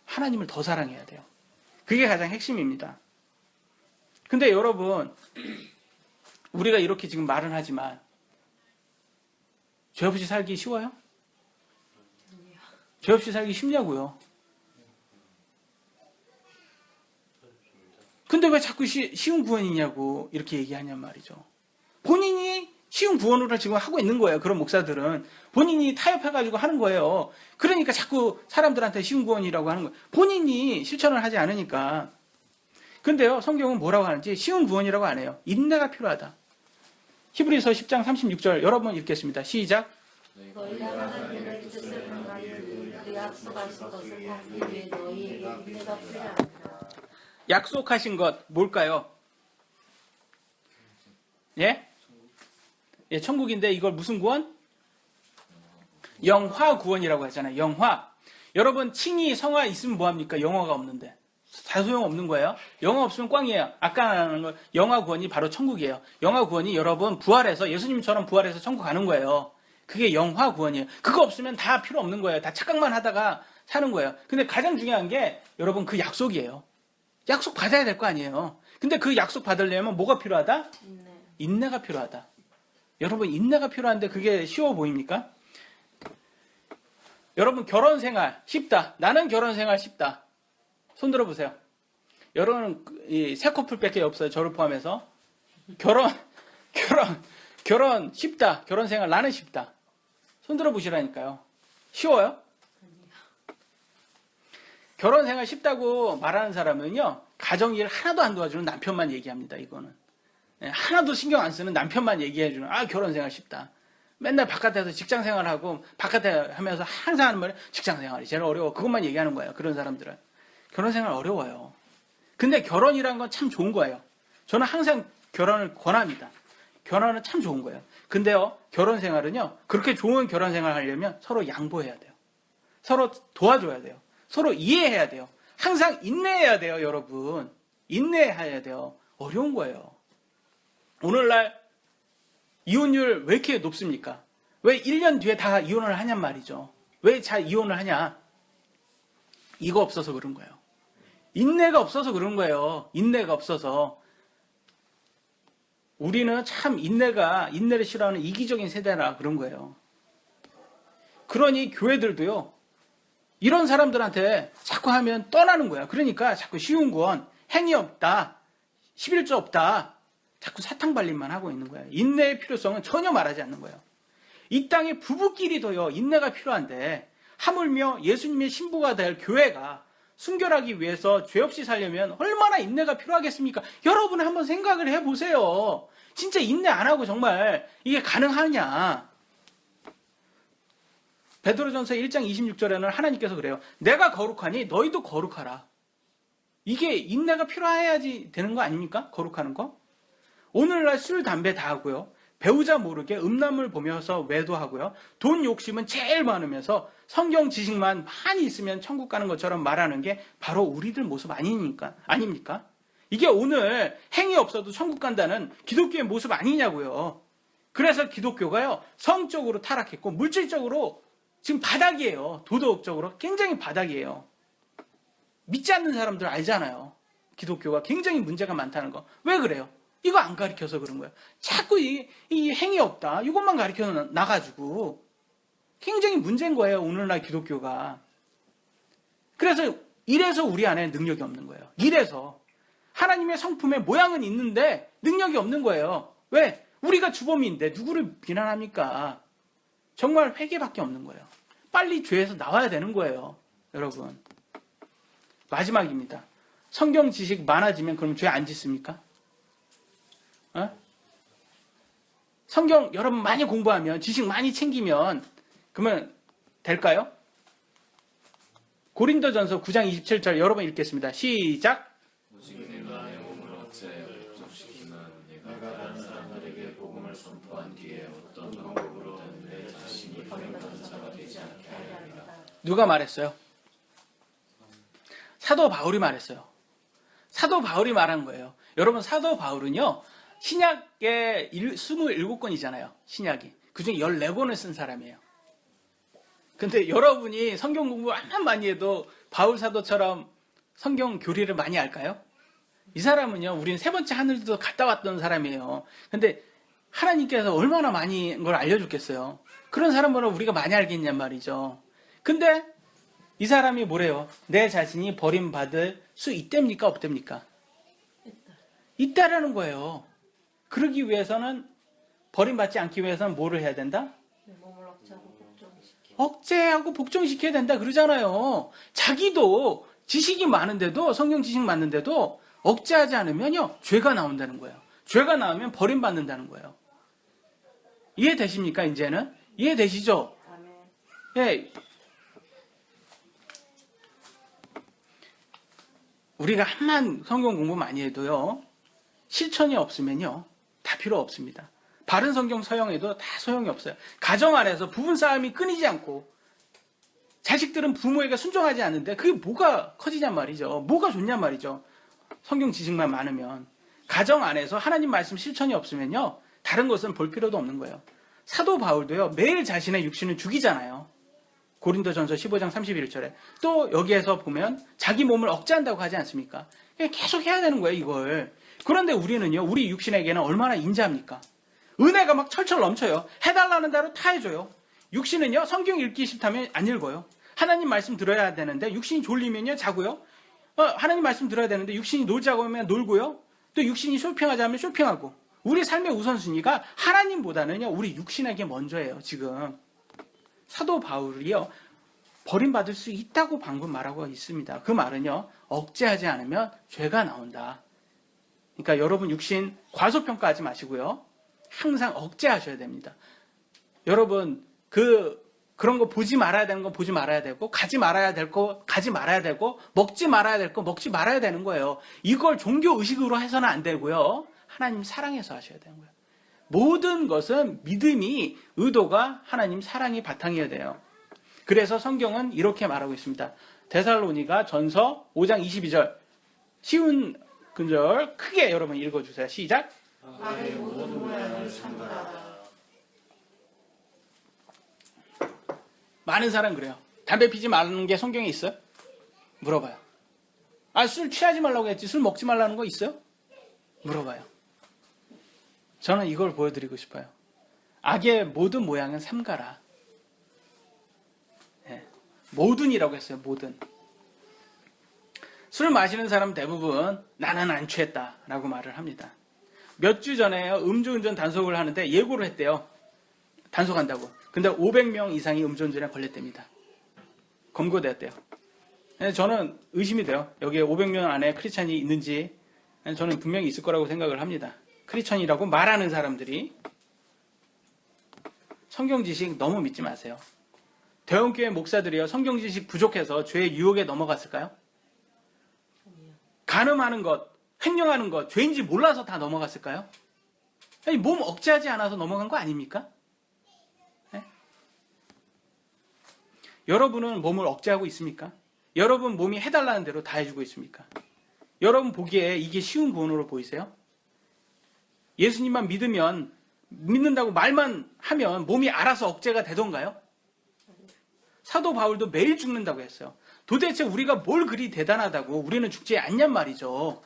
하나님을 더 사랑해야 돼요. 그게 가장 핵심입니다. 근데 여러분, 우리가 이렇게 지금 말은 하지만 죄 없이 살기 쉬워요? 죄 없이 살기 쉽냐고요? 근데 왜 자꾸 쉬운 구원이냐고 이렇게 얘기하냔 말이죠. 본인이 쉬운 구원으로 지금 하고 있는 거예요. 그런 목사들은. 본인이 타협해가지고 하는 거예요. 그러니까 자꾸 사람들한테 쉬운 구원이라고 하는 거예요. 본인이 실천을 하지 않으니까. 근데요, 성경은 뭐라고 하는지 쉬운 구원이라고 안 해요. 인내가 필요하다. 히브리서 10장 36절 여러분 읽겠습니다. 시작. 너희가 하나님의 뜻을 행하여 그 약속하신 것을 받기 위해 너희에게 인내가 필요하다. 약속하신 것 뭘까요? 예? 예, 천국인데 이걸 무슨 구원? 영화 구원이라고 하잖아요. 영화. 여러분 칭의 성화 있으면 뭐합니까? 영화가 없는데. 다 소용없는 거예요. 영화 없으면 꽝이에요. 아까 말하는 거 영화 구원이 바로 천국이에요. 영화 구원이 여러분 부활해서 예수님처럼 부활해서 천국 가는 거예요. 그게 영화 구원이에요. 그거 없으면 다 필요 없는 거예요. 다 착각만 하다가 사는 거예요. 근데 가장 중요한 게 여러분 그 약속이에요. 약속 받아야 될 거 아니에요. 근데 그 약속 받으려면 뭐가 필요하다? 인내가 필요하다. 여러분 인내가 필요한데 그게 쉬워 보입니까? 여러분 결혼 생활 쉽다. 나는 결혼 생활 쉽다. 손 들어보세요. 여러분은 세 커플밖에 없어요. 저를 포함해서. 결혼 쉽다. 결혼 생활 나는 쉽다. 손 들어보시라니까요. 쉬워요? 결혼 생활 쉽다고 말하는 사람은요. 가정일 하나도 안 도와주는 남편만 얘기합니다. 이거는. 하나도 신경 안 쓰는 남편만 얘기해주는 결혼 생활 쉽다. 맨날 바깥에서 직장 생활하고 바깥에 하면서 항상 하는 말이 직장 생활이 제일 어려워. 그것만 얘기하는 거예요. 그런 사람들은. 결혼 생활 어려워요. 근데 결혼이란 건 참 좋은 거예요. 저는 항상 결혼을 권합니다. 결혼은 참 좋은 거예요. 근데요, 결혼 생활은요, 그렇게 좋은 결혼 생활 하려면 서로 양보해야 돼요. 서로 도와줘야 돼요. 서로 이해해야 돼요. 항상 인내해야 돼요, 여러분. 인내해야 돼요. 어려운 거예요. 오늘날 이혼율 왜 이렇게 높습니까? 왜 1년 뒤에 다 이혼을 하냔 말이죠. 왜 잘 이혼을 하냐? 이거 없어서 그런 거예요. 인내가 없어서 그런 거예요. 인내가 없어서. 우리는 참 인내를 싫어하는 이기적인 세대라 그런 거예요. 그러니 교회들도요. 이런 사람들한테 자꾸 하면 떠나는 거야. 그러니까 자꾸 쉬운 구원, 행위 없다, 11조 없다. 자꾸 사탕 발림만 하고 있는 거예요. 인내의 필요성은 전혀 말하지 않는 거예요. 이 땅에 부부끼리도요. 인내가 필요한데 하물며 예수님의 신부가 될 교회가 순결하기 위해서 죄 없이 살려면 얼마나 인내가 필요하겠습니까? 여러분 한번 생각을 해보세요. 진짜 인내 안 하고 정말 이게 가능하냐? 베드로전서 1장 26절에는 하나님께서 그래요. 내가 거룩하니 너희도 거룩하라. 이게 인내가 필요해야지 되는 거 아닙니까? 거룩하는 거? 오늘날 술, 담배 다 하고요. 배우자 모르게 음란물 보면서 외도하고요. 돈 욕심은 제일 많으면서 성경 지식만 많이 있으면 천국 가는 것처럼 말하는 게 바로 우리들 모습 아닙니까? 이게 오늘 행위 없어도 천국 간다는 기독교의 모습 아니냐고요. 그래서 기독교가요. 성적으로 타락했고 물질적으로 지금 바닥이에요. 도덕적으로 굉장히 바닥이에요. 믿지 않는 사람들 알잖아요. 기독교가 굉장히 문제가 많다는 거. 왜 그래요? 이거 안 가르쳐서 그런 거예요. 자꾸 이 행위 없다. 이것만 가르쳐 놔가지고 굉장히 문제인 거예요. 오늘날 기독교가. 그래서 이래서 우리 안에 능력이 없는 거예요. 이래서 하나님의 성품의 모양은 있는데 능력이 없는 거예요. 왜? 우리가 주범인데 누구를 비난합니까? 정말 회개밖에 없는 거예요. 빨리 죄에서 나와야 되는 거예요. 여러분. 마지막입니다. 성경 지식 많아지면 그럼 죄 안 짓습니까? 성경 여러분 많이 공부하면 지식 많이 챙기면 그러면 될까요? 고린도전서 9장 27절 여러분 읽겠습니다. 시작. 오직 내가 내 몸을 어째 부족시키면 내가 다른 사람들에게 복음을 선포한 뒤에 어떤 방법으로든 내 자신이 버림받은 자가 되지 않게 하리라. 누가 말했어요? 사도 바울이 말했어요. 사도 바울이 말한 거예요. 여러분 사도 바울은요. 신약에 27권이잖아요. 신약이. 그중에 14권을 쓴 사람이에요. 근데 여러분이 성경 공부 얼마나 많이 해도 바울 사도처럼 성경 교리를 많이 알까요? 이 사람은요. 우리는 세 번째 하늘도 갔다 왔던 사람이에요. 근데 하나님께서 얼마나 많이 걸 알려줬겠어요. 그런 사람은 우리가 많이 알겠냔 말이죠. 근데 이 사람이 뭐래요? 내 자신이 버림받을 수 있답니까? 없답니까? 있다라는 거예요. 그러기 위해서는 버림받지 않기 위해서는 뭐를 해야 된다? 내 몸을 억제하고 복종시키. 억제하고 복종시켜야 된다 그러잖아요. 자기도 지식이 많은데도 성경 지식 많은데도 억제하지 않으면요 죄가 나온다는 거예요. 죄가 나오면 버림받는다는 거예요. 이해되십니까? 이제는 이해되시죠? 아멘. 예. 우리가 한만 성경 공부 많이 해도요 실천이 없으면요 다 필요 없습니다. 바른 성경 서영해도 다 소용이 없어요. 가정 안에서 부분 싸움이 끊이지 않고 자식들은 부모에게 순종하지 않는데 그게 뭐가 커지냔 말이죠. 뭐가 좋냔 말이죠. 성경 지식만 많으면. 가정 안에서 하나님 말씀 실천이 없으면요 다른 것은 볼 필요도 없는 거예요. 사도 바울도요 매일 자신의 육신을 죽이잖아요. 고린도전서 15장 31절에. 또 여기에서 보면 자기 몸을 억제한다고 하지 않습니까? 계속 해야 되는 거예요 이걸. 그런데 우리는요 우리 육신에게는 얼마나 인자합니까? 은혜가 막 철철 넘쳐요. 해달라는 대로 다 해줘요. 육신은요, 성경 읽기 싫다면 안 읽어요. 하나님 말씀 들어야 되는데 육신이 졸리면요 자고요. 하나님 말씀 들어야 되는데 육신이 놀자고 하면 놀고요. 또 육신이 쇼핑하자면 쇼핑하고. 우리 삶의 우선순위가 하나님보다는요 우리 육신에게 먼저예요. 지금 사도 바울이요 버림받을 수 있다고 방금 말하고 있습니다. 그 말은요 억제하지 않으면 죄가 나온다. 그러니까 여러분 육신 과소평가하지 마시고요. 항상 억제하셔야 됩니다. 여러분 그런 거 보지 말아야 되는 거 보지 말아야 되고 가지 말아야 될 거 가지 말아야 되고 먹지 말아야 될 거 먹지 말아야 되는 거예요. 이걸 종교 의식으로 해서는 안 되고요. 하나님 사랑해서 하셔야 되는 거예요. 모든 것은 믿음이 의도가 하나님 사랑이 바탕이어야 돼요. 그래서 성경은 이렇게 말하고 있습니다. 데살로니가 전서 5장 22절 쉬운 근절 크게 여러분 읽어주세요. 시작. 나의 모든 모양을 삼가라. 많은 사람 그래요. 담배 피지 말라는 게 성경에 있어요? 물어봐요. 술 취하지 말라고 했지 술 먹지 말라는 거 있어요? 물어봐요. 저는 이걸 보여드리고 싶어요. 악의 모든 모양은 삼가라. 네. 모든이라고 했어요. 모든. 술 마시는 사람 대부분 나는 안 취했다라고 말을 합니다. 몇 주 전에 음주운전 단속을 하는데 예고를 했대요. 단속한다고. 근데 500명 이상이 음주운전에 걸렸답니다. 검거되었대요. 저는 의심이 돼요. 여기에 500명 안에 크리스찬이 있는지 저는 분명히 있을 거라고 생각을 합니다. 크리스찬이라고 말하는 사람들이. 성경 지식 너무 믿지 마세요. 대형교회 목사들이요 성경 지식 부족해서 죄의 유혹에 넘어갔을까요? 간음하는 것, 횡령하는 것, 죄인지 몰라서 다 넘어갔을까요? 아니, 몸 억제하지 않아서 넘어간 거 아닙니까? 네? 여러분은 몸을 억제하고 있습니까? 여러분 몸이 해달라는 대로 다 해주고 있습니까? 여러분 보기에 이게 쉬운 부분으로 보이세요? 예수님만 믿는다고 말만 하면 몸이 알아서 억제가 되던가요? 사도 바울도 매일 죽는다고 했어요. 도대체 우리가 뭘 그리 대단하다고 우리는 죽지 않냔 말이죠.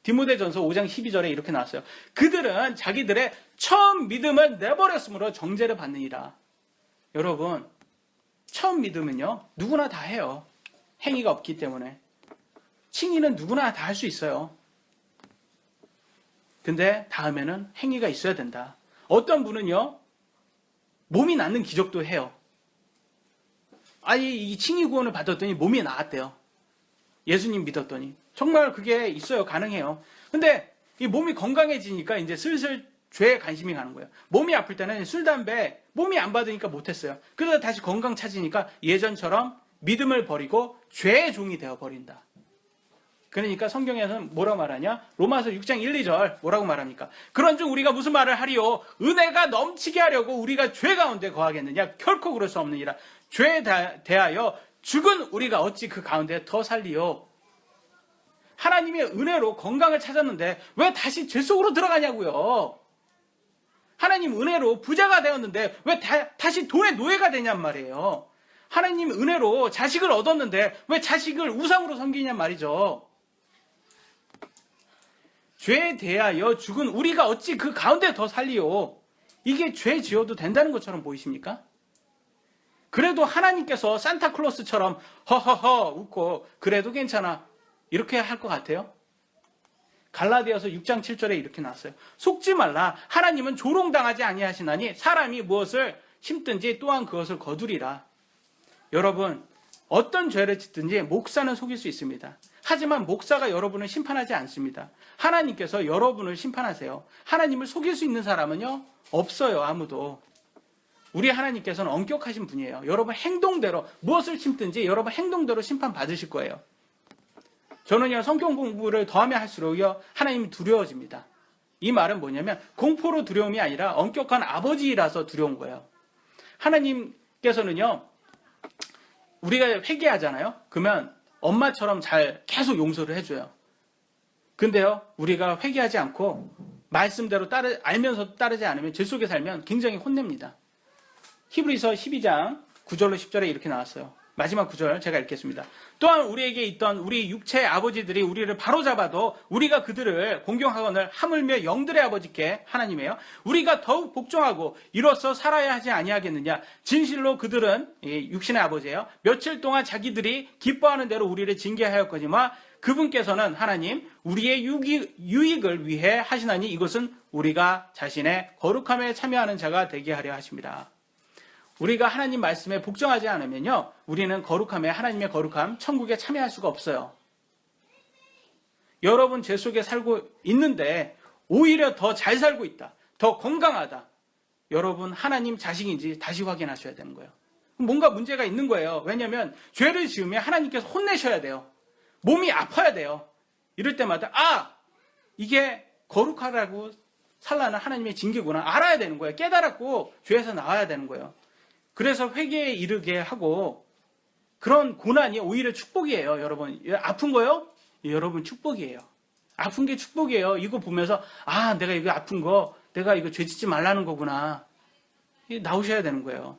디모데전서 5장 12절에 이렇게 나왔어요. 그들은 자기들의 처음 믿음을 내버렸으므로 정죄를 받느니라. 여러분 처음 믿음은요 누구나 다 해요. 행위가 없기 때문에. 칭의는 누구나 다 할 수 있어요. 근데 다음에는 행위가 있어야 된다. 어떤 분은요 몸이 낫는 기적도 해요. 이 칭의 구원을 받았더니 몸이 나았대요. 예수님 믿었더니. 정말 그게 있어요. 가능해요. 근데 이 몸이 건강해지니까 이제 슬슬 죄에 관심이 가는 거예요. 몸이 아플 때는 술, 담배, 몸이 안 받으니까 못했어요. 그러다 다시 건강 찾으니까 예전처럼 믿음을 버리고 죄의 종이 되어버린다. 그러니까 성경에서는 뭐라고 말하냐? 로마서 6장 1, 2절 뭐라고 말합니까? 그런즉 우리가 무슨 말을 하리요? 은혜가 넘치게 하려고 우리가 죄 가운데 거하겠느냐? 결코 그럴 수 없느니라. 죄에 대하여 죽은 우리가 어찌 그 가운데 더 살리요? 하나님의 은혜로 건강을 찾았는데 왜 다시 죄 속으로 들어가냐고요? 하나님 은혜로 부자가 되었는데 왜 다시 돈의 노예가 되냔 말이에요. 하나님 은혜로 자식을 얻었는데 왜 자식을 우상으로 섬기냔 말이죠. 죄에 대하여 죽은 우리가 어찌 그 가운데 더 살리요? 이게 죄 지어도 된다는 것처럼 보이십니까? 그래도 하나님께서 산타클로스처럼 허허허 웃고 그래도 괜찮아 이렇게 할 것 같아요? 갈라디아서 6장 7절에 이렇게 나왔어요. 속지 말라. 하나님은 조롱당하지 아니하시나니 사람이 무엇을 심든지 또한 그것을 거두리라. 여러분 어떤 죄를 짓든지 목사는 속일 수 있습니다. 하지만 목사가 여러분을 심판하지 않습니다. 하나님께서 여러분을 심판하세요. 하나님을 속일 수 있는 사람은요 없어요. 아무도. 우리 하나님께서는 엄격하신 분이에요. 여러분 행동대로 무엇을 심든지 여러분 행동대로 심판받으실 거예요. 저는요 성경 공부를 더하면 할수록요 하나님이 두려워집니다. 이 말은 뭐냐면 공포로 두려움이 아니라 엄격한 아버지라서 두려운 거예요. 하나님께서는요 우리가 회개하잖아요. 그러면 엄마처럼 잘 계속 용서를 해줘요. 근데요 우리가 회개하지 않고 말씀대로 알면서도 따르지 않으면 죄 속에 살면 굉장히 혼냅니다. 히브리서 12장 9절로 10절에 이렇게 나왔어요. 마지막 구절 제가 읽겠습니다. 또한 우리에게 있던 우리 육체의 아버지들이 우리를 바로잡아도 우리가 그들을 공경하거늘 하물며 영들의 아버지께 하나님이에요. 우리가 더욱 복종하고 이로써 살아야 하지 아니하겠느냐. 진실로 그들은 육신의 아버지예요. 며칠 동안 자기들이 기뻐하는 대로 우리를 징계하였거니와 그분께서는 하나님 우리의 유익을 위해 하시나니 이것은 우리가 자신의 거룩함에 참여하는 자가 되게 하려 하십니다. 우리가 하나님 말씀에 복종하지 않으면요, 우리는 거룩함에, 하나님의 거룩함, 천국에 참여할 수가 없어요. 여러분 죄 속에 살고 있는데 오히려 더 잘 살고 있다, 더 건강하다. 여러분 하나님 자식인지 다시 확인하셔야 되는 거예요. 뭔가 문제가 있는 거예요. 왜냐하면 죄를 지으면 하나님께서 혼내셔야 돼요. 몸이 아파야 돼요. 이럴 때마다 이게 거룩하라고 살라는 하나님의 징계구나 알아야 되는 거예요. 깨달았고 죄에서 나와야 되는 거예요. 그래서 회개에 이르게 하고, 그런 고난이 오히려 축복이에요. 여러분 아픈 거요? 여러분 축복이에요. 아픈 게 축복이에요. 이거 보면서 내가 이거 아픈 거, 내가 이거 죄 짓지 말라는 거구나, 나오셔야 되는 거예요.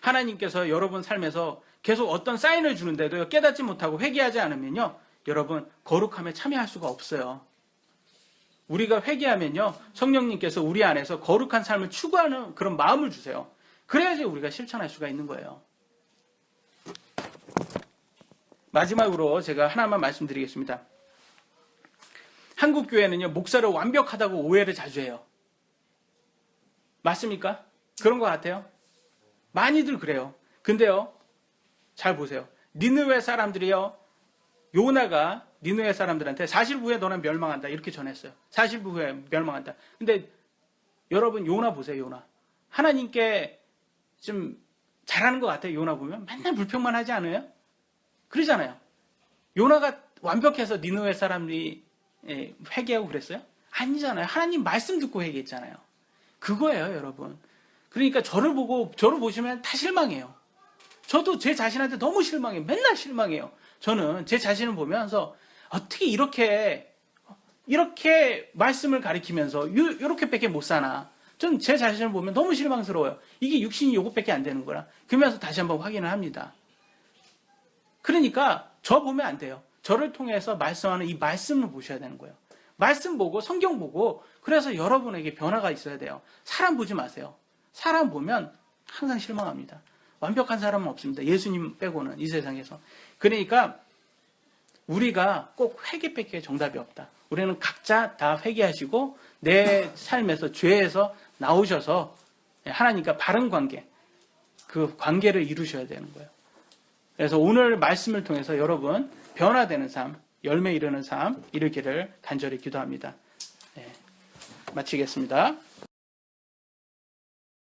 하나님께서 여러분 삶에서 계속 어떤 사인을 주는데도 깨닫지 못하고 회개하지 않으면요, 여러분 거룩함에 참여할 수가 없어요. 우리가 회개하면요, 성령님께서 우리 안에서 거룩한 삶을 추구하는 그런 마음을 주세요. 그래야지 우리가 실천할 수가 있는 거예요. 마지막으로 제가 하나만 말씀드리겠습니다. 한국 교회는요, 목사를 완벽하다고 오해를 자주 해요. 맞습니까? 그런 것 같아요. 많이들 그래요. 근데요, 잘 보세요. 니느웨 사람들이요, 요나가 니느웨 사람들한테 40일 후에 너는 멸망한다 이렇게 전했어요. 40일 후에 멸망한다. 근데 여러분 요나 보세요. 요나 하나님께 좀 잘하는 것 같아요. 요나 보면 맨날 불평만 하지 않아요? 그러잖아요. 요나가 완벽해서 니느웨 사람들이 회개하고 그랬어요? 아니잖아요. 하나님 말씀 듣고 회개했잖아요. 그거예요, 여러분. 그러니까 저를 보시면 다 실망해요. 저도 제 자신한테 너무 실망해요. 맨날 실망해요. 저는 제 자신을 보면서 어떻게 이렇게 말씀을 가리키면서 이렇게밖에 못 사나. 전 제 자신을 보면 너무 실망스러워요. 이게 육신이 요것밖에 안 되는 거라. 그러면서 다시 한번 확인을 합니다. 그러니까 저 보면 안 돼요. 저를 통해서 말씀하는 이 말씀을 보셔야 되는 거예요. 말씀 보고 성경 보고, 그래서 여러분에게 변화가 있어야 돼요. 사람 보지 마세요. 사람 보면 항상 실망합니다. 완벽한 사람은 없습니다. 예수님 빼고는 이 세상에서. 그러니까 우리가 꼭 회개밖에 정답이 없다. 우리는 각자 다 회개하시고 내 삶에서 죄에서 나오셔서 하나님과 바른 관계, 그 관계를 이루셔야 되는 거예요. 그래서 오늘 말씀을 통해서 여러분 변화되는 삶, 열매 이루는 삶 이루기를 간절히 기도합니다. 마치겠습니다.